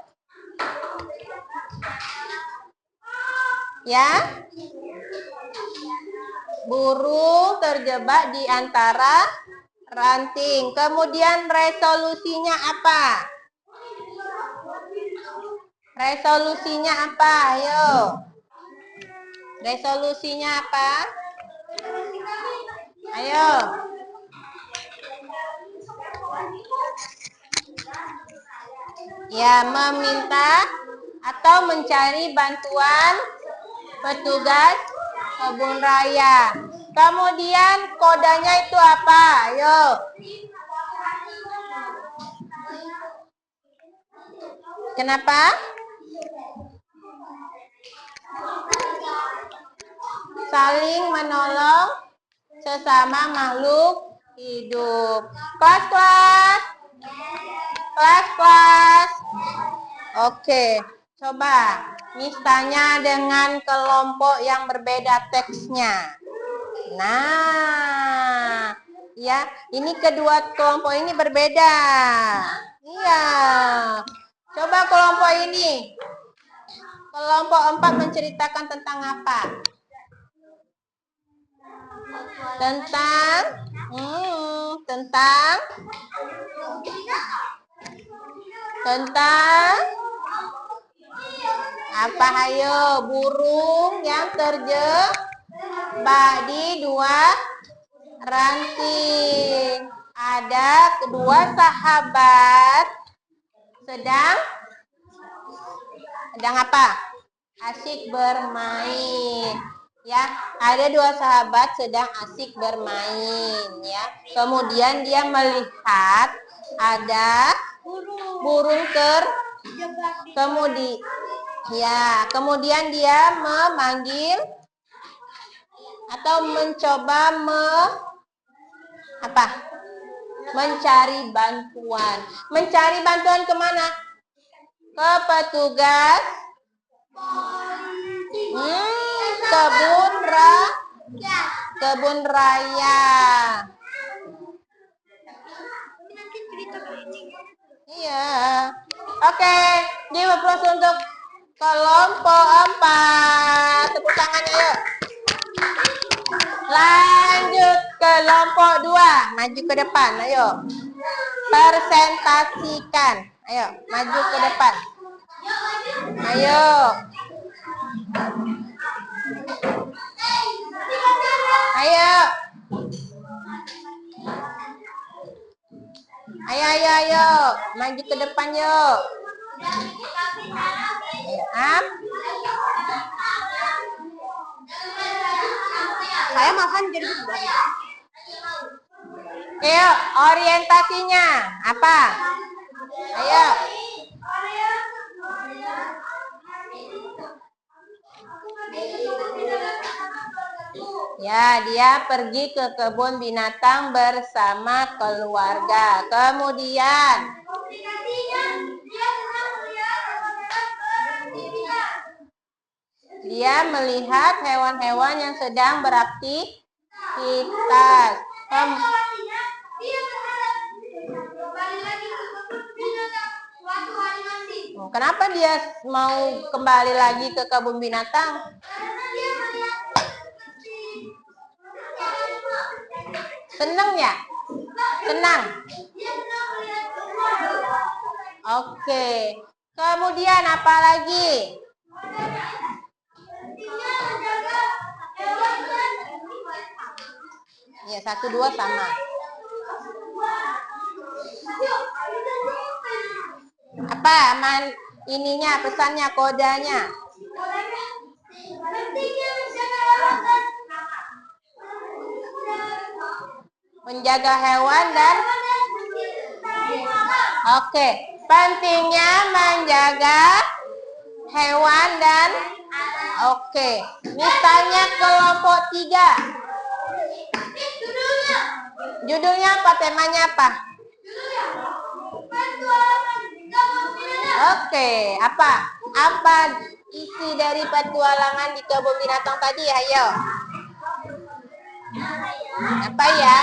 Ya? Burung terjebak di antara ranting. Kemudian resolusinya apa? Resolusinya apa? Ayo. Resolusinya apa? Ayo. Ya, meminta atau mencari bantuan petugas kebun raya. Kemudian kodenya itu apa? Ayo. Kenapa? Saling menolong sesama makhluk hidup. Kelas. Oke, coba Miss tanya dengan kelompok yang berbeda teksnya. Nah, ya, ini kedua kelompok ini berbeda. Iya. Coba kelompok ini. Kelompok 4 menceritakan tentang apa? Tentang apa? Ayo, burung yang terjebak di 2 ranting. Ada kedua sahabat sedang apa? Asik bermain. Ya, ada 2 sahabat sedang asik bermain ya. Kemudian dia melihat ada burung kemudian dia memanggil atau mencoba mencari bantuan. Mencari bantuan kemana? Ke petugas kebun raya. Iya. Oke, diulas untuk kelompok 4. Tepuk tangan ayo. Lanjut kelompok 2. Maju ke depan, ayo. Presentasikan. Ayo, maju ke depan. Ayo. Ayo. Maju ke depan yuk. Saya makan jadi Ayo, orientasinya apa? Ayo. Ya, dia pergi ke kebun binatang bersama keluarga. Kemudian, dia melihat hewan-hewan yang sedang beraktivitas. Kenapa dia mau kembali lagi ke kebun binatang? Senang ya? Senang. Oke. Kemudian apa lagi? Ya, 1, 2 sama. Apa ininya, pesannya, kodenya? Menjaga hewan dan oke, pentingnya menjaga hewan dan oke. Misalnya kelompok 3. Judulnya apa? Temanya apa? Oke, apa? Apa isi dari petualangan di kebun binatang tadi? Ayo. Apa ya?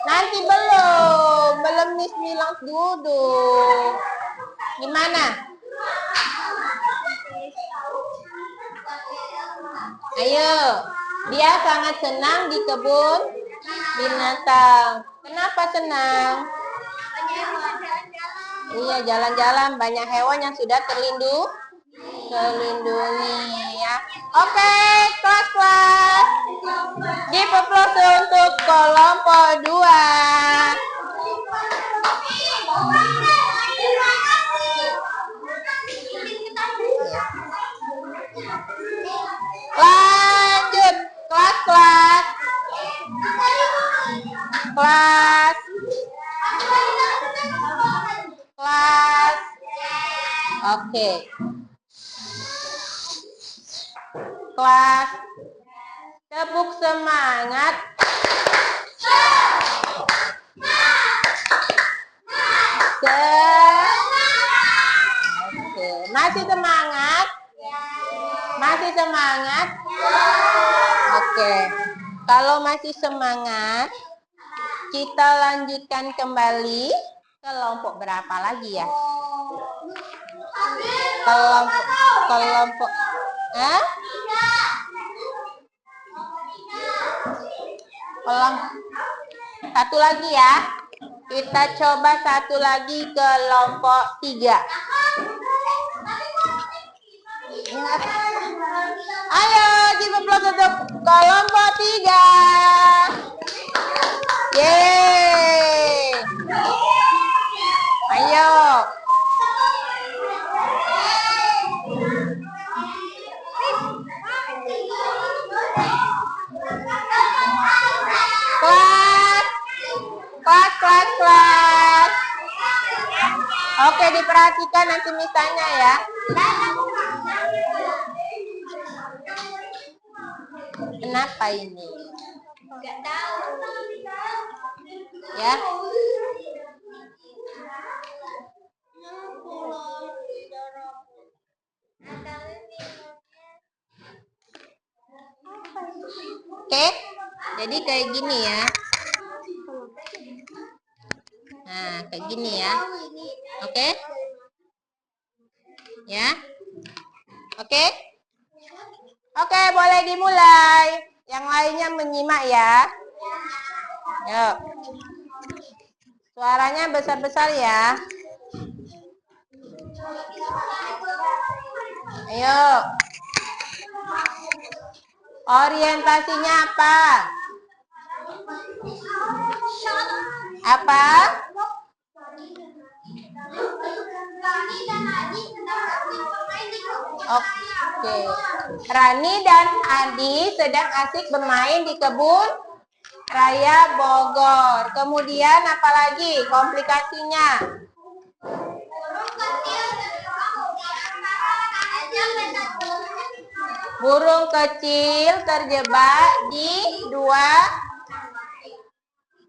Nanti belum Miss bilang duduk. Gimana? Ayo. Dia sangat senang di kebun binatang. Kenapa senang? Iya, jalan-jalan, banyak hewan yang sudah terlindungi ya. Oke, kelas-kelas. Give applause untuk kelompok 2. Lanjut, kelas-kelas. Kelas. Oke. Kelas. Tepuk semangat. Oke. Masih semangat? Masih semangat? Oke. Kalau masih semangat, kita lanjutkan kembali. Kelompok berapa lagi ya? Kelompok satu lagi ya. Kita coba satu lagi kelompok 3. Ayo, give applause untuk kelompok 3. Yeay. Ayo. Kelas. Oke, diperhatikan nanti misalnya ya. Kenapa ini? Enggak tahu. Ya. Oke, jadi kayak gini ya. Nah, kayak gini ya. Oke? Ya. Oke? Oke, boleh dimulai. Yang lainnya menyimak ya. Yuk. Suaranya besar-besar ya. Ayo. Orientasinya apa? Apa? Oke. Rani dan Adi sedang asik bermain di kebun raya Bogor. Kemudian apa lagi komplikasinya? Burung kecil terjebak di 2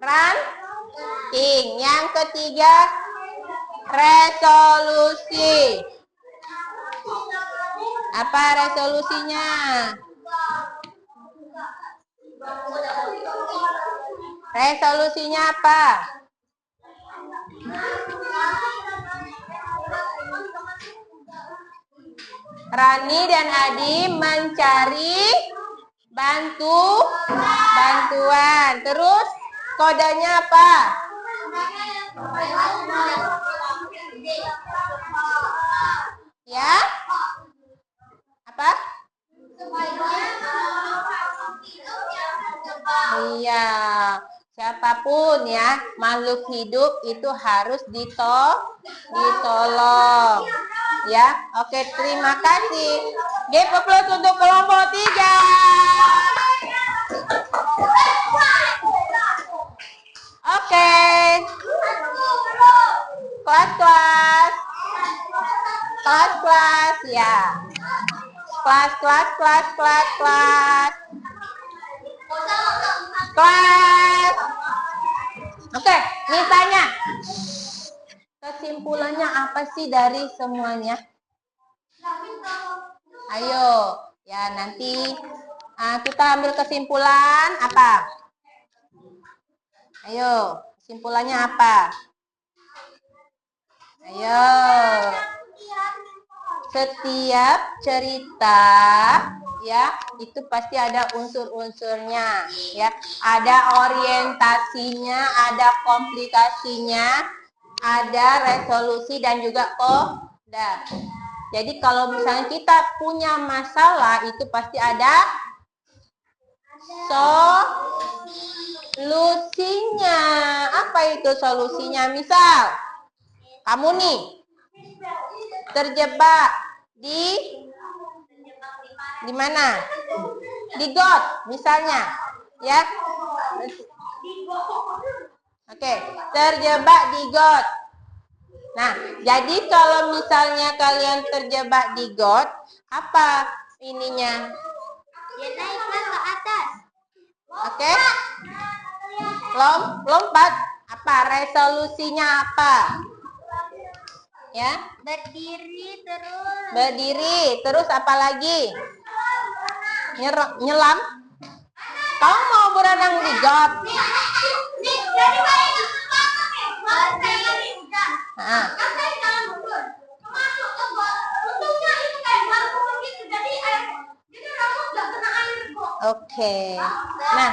ranting. Yang ketiga, resolusi. Apa resolusinya? Resolusinya apa? Rani dan Adi mencari bantuan. Terus kodenya apa? Ya? Apa? Iya. Siapapun ya, makhluk hidup itu harus ditolong. Ya, oke, terima kasih. G plus untuk kelompok 3. Oke. Kelas. Ya. Kelas. Oke, misalnya kesimpulannya apa sih dari semuanya? Ayo, ya nanti kita ambil kesimpulan apa? Ayo, kesimpulannya apa? Ayo. Setiap cerita ya itu pasti ada unsur-unsurnya ya, ada orientasinya, ada komplikasinya, ada resolusi dan juga koda. Jadi kalau misalnya kita punya masalah itu pasti ada solusinya. Apa itu solusinya? Misal kamu nih terjebak di mana? Di got misalnya, ya. Oke, terjebak di got. Nah, jadi kalau misalnya kalian terjebak di got, apa ininya? Ya naiklah ke atas. Oke. Lompat. Apa resolusinya apa? Ya. Berdiri terus apa lagi? Nyelam. Kamu mau berenang di got? Oke. Nah,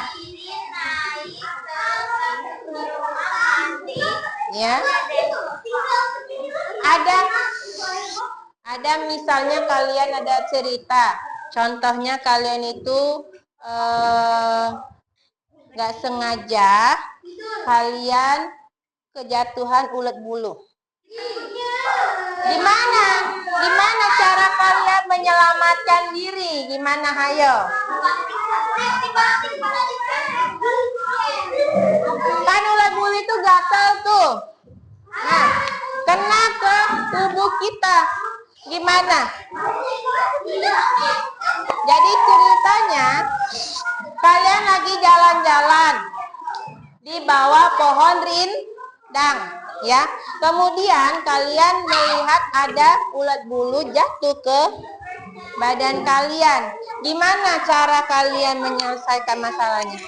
ya. Ada misalnya kalian ada cerita. Contohnya kalian itu nggak sengaja kalian kejatuhan ulet bulu. Gimana cara kalian menyelamatkan diri? Gimana, hayo? Kan ulet bulu itu gatal tuh. Nah, kena ke tubuh kita. Gimana? Jadi ceritanya kalian lagi jalan-jalan di bawah pohon rindang, ya. Kemudian kalian melihat ada ulat bulu jatuh ke badan kalian. Gimana cara kalian menyelesaikan masalahnya?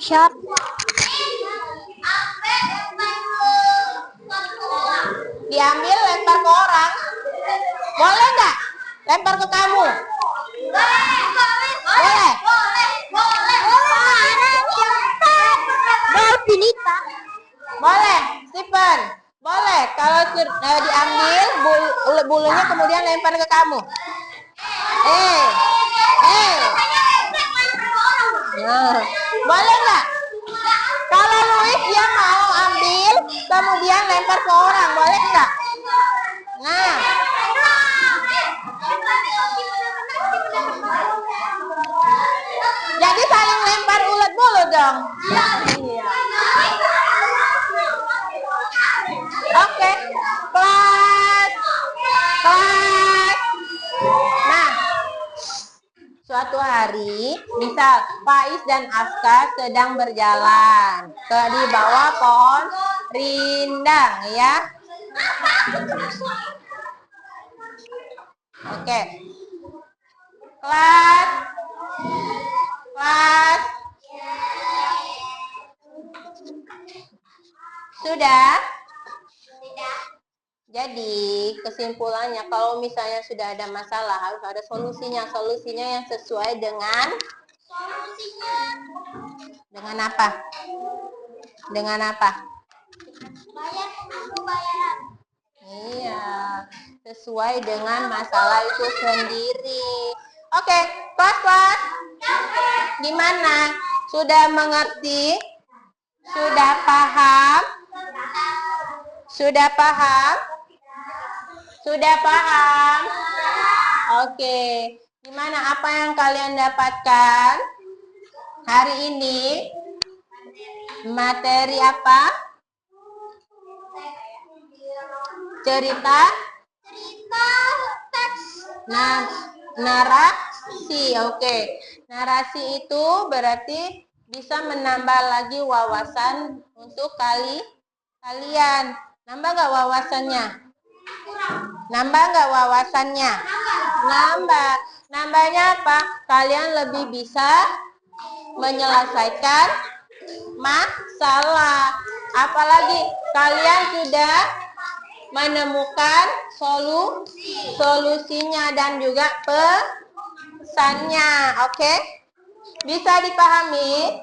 Shot. Diambil, lempar ke orang. Boleh nggak? Lempar ke kamu? Boleh. Boleh, Stephen. Boleh. Kalau diambil bulunya kemudian lempar ke kamu. Boleh nggak? Kalau Louis dia mau ambil kemudian lempar ke orang, boleh nggak? Nah. Jadi saling lempar ulet bulu dong. Iya. Oke. Kelas. Nah, hari, misal Faiz dan Aska sedang berjalan di bawah pohon rindang, ya. Oke. Kelas. Sudah? Jadi kesimpulannya, kalau misalnya sudah ada masalah harus ada solusinya. Solusinya yang sesuai dengan apa? Dengan apa? Iya, sesuai dengan masalah itu sendiri. Oke, kelas. Gimana? Sudah mengerti? Sudah paham? Sudah paham? Sudah paham? Oke. Gimana, apa yang kalian dapatkan hari ini? Materi apa? Cerita teks. Narasi. Oke. Narasi itu berarti bisa menambah lagi wawasan untuk kalian. Nambah nggak wawasannya? Nambah nggak wawasannya? Nambah. Nambahnya apa? Kalian lebih bisa menyelesaikan masalah. Apalagi kalian sudah menemukan solusinya dan juga pesannya. Oke? Bisa dipahami?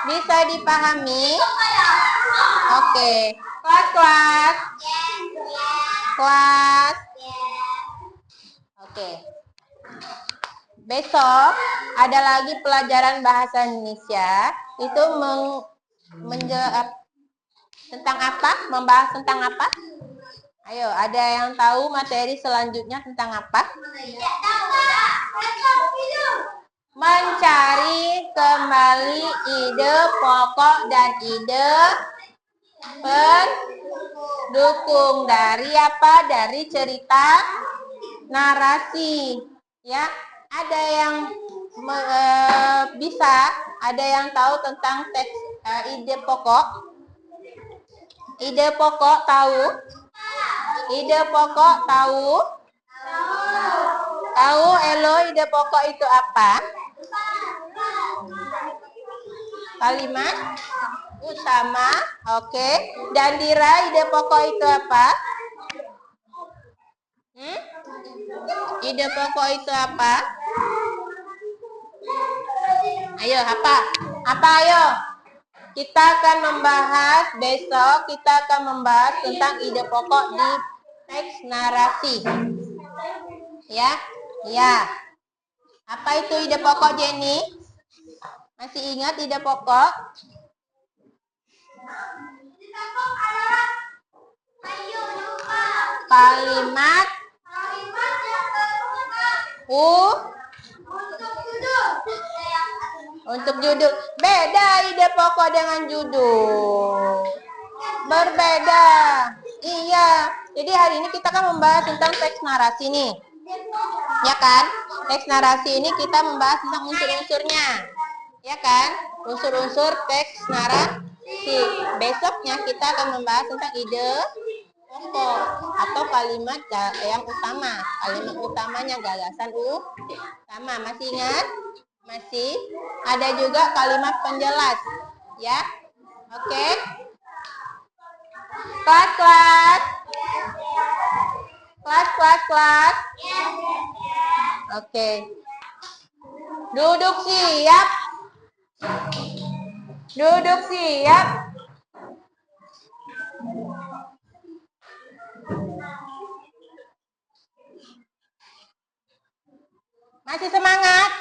Bisa dipahami? Oke. Kelas. Oke. Besok ada lagi pelajaran bahasa Indonesia. Itu tentang apa? Membahas tentang apa? Ayo, ada yang tahu materi selanjutnya tentang apa? Mencari kembali ide pokok dan ide pendukung dari apa? Dari cerita narasi. Ya, ada yang bisa, ada yang tahu tentang teks ide pokok? Ide pokok tahu? Ide pokok tahu? Tahu, Elo, ide pokok itu apa? Kalimat utama, oke. Dan Dira, ide pokok itu apa? Ide pokok itu apa? Ayo, apa? Apa, ayo? Kita akan membahas besok, kita akan membahas tentang ide pokok di teks narasi. Ya? Ya. Apa itu ide pokok, Jenny? Masih ingat ide pokok? Kalimat untuk judul. Beda ide pokok dengan judul. Berbeda. Iya. Jadi hari ini kita akan membahas tentang teks narasi nih. Ya kan? Teks narasi ini kita membahas tentang unsur-unsurnya. Ya kan? Unsur-unsur teks narasi. Besoknya kita akan membahas tentang ide pokok atau kalimat yang utama. Kalimat utamanya, gagasan utama. Masih ingat? Masih? Ada juga kalimat penjelas. Ya? Oke? Kelas. Oke. Duduk siap. Duduk siap. Masih semangat?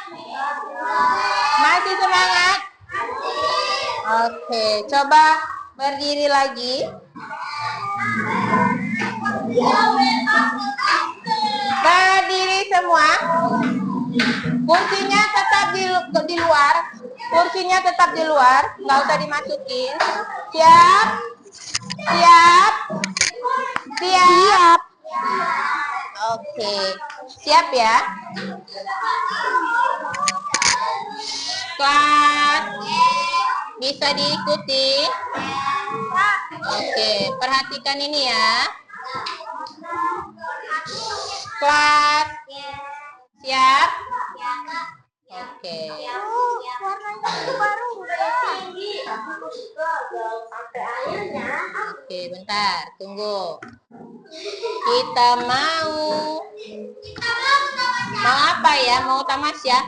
Masih semangat? Oke, coba berdiri lagi. Berdiri semua. Kursinya tetap di luar. Kursinya tetap di luar, nggak usah dimasukin. Siap? Siap? Siap? Oke. Siap ya? Kelas bisa diikuti? Oke, perhatikan ini ya. Kelas siap? Oke. Oke, bentar, tunggu. Kita mau apa ya? Mau tamasya?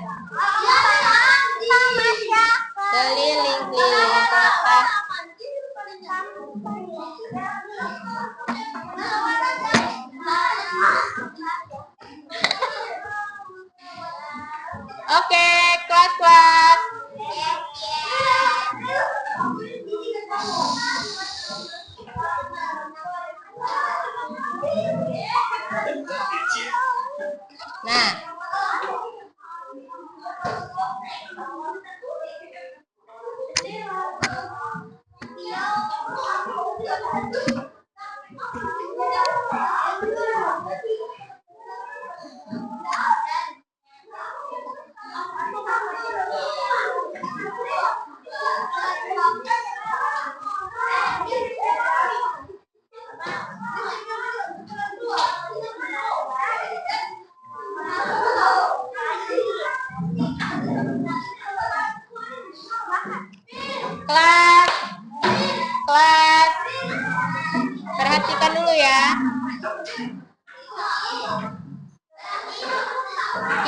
Keliling-keliling kota. Oke, kelas-kelas. Nah, kelas, kelas. Perhatikan dulu ya.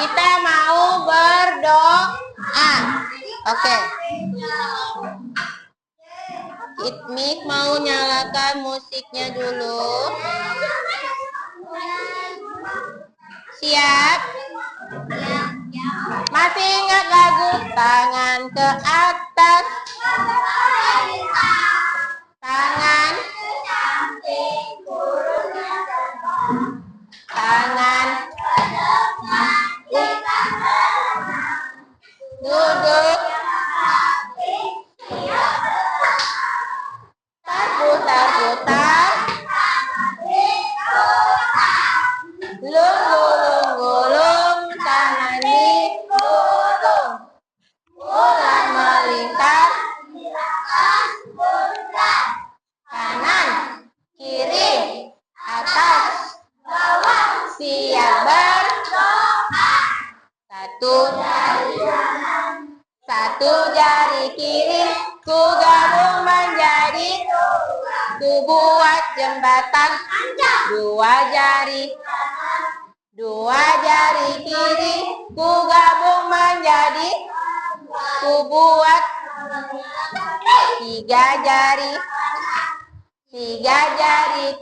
Kita mau berdoa. Oke. Miss mau nyalakan musiknya dulu. Siap? Masih ingat lagu tangan ke atas? Tangan, tangan, duduk, putar-putar, gulung-gulung, tangan digulung, ular melingkar, kanan, kiri, atas, bawah, siap berdoa. Satu jari kiri, ku gabung menjadi, ku buat jembatan. Dua jari kiri, ku gabung menjadi, ku buat tiga jari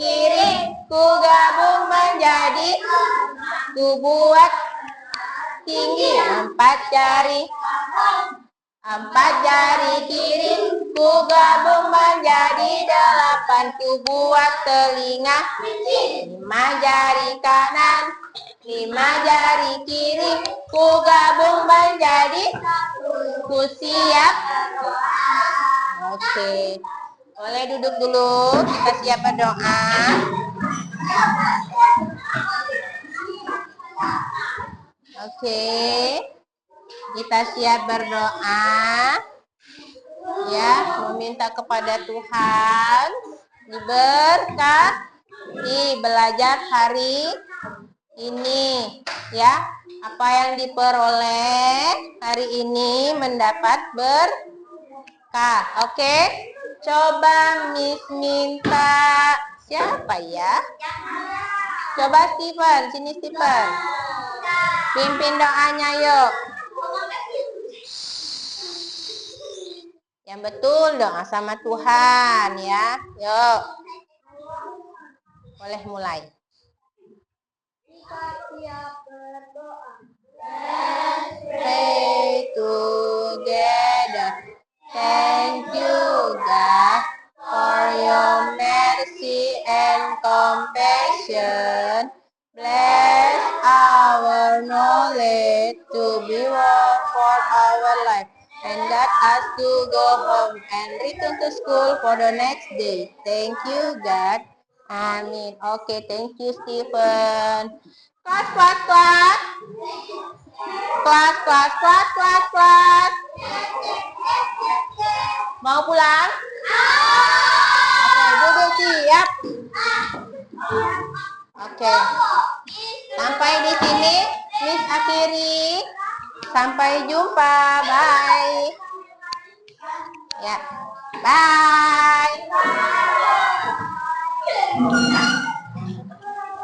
kiri, ku gabung menjadi, ku buat tinggi. Empat jari kiri, ku gabung menjadi 8, ku buat telinga. 5 jari kanan, 5 jari kiri, ku gabung menjadi, ku siap. Oke, boleh duduk dulu, kita siap berdoa. Oke, kita siap berdoa. Ya, meminta kepada Tuhan diberkati belajar hari ini. Ya, apa yang diperoleh hari ini mendapat berkah. Oke, coba Miss minta siapa ya? Coba Steven, sini Steven. Pimpin doanya yuk. Yang betul doa sama Tuhan ya. Yuk. Boleh mulai. Pray together. Thank you God for your mercy and compassion. Bless our knowledge to be work for our life, and guide us to go home and return to school for the next day. Thank you, God. Amin. Oke, thank you Stephen. Kelas, kelas, kelas. Kelas, kelas, kelas, kelas, kelas. Mau pulang? Oke, duduk siap. Oke. Sampai di sini Miss akhiri. Sampai jumpa. Bye. Ya. Bye.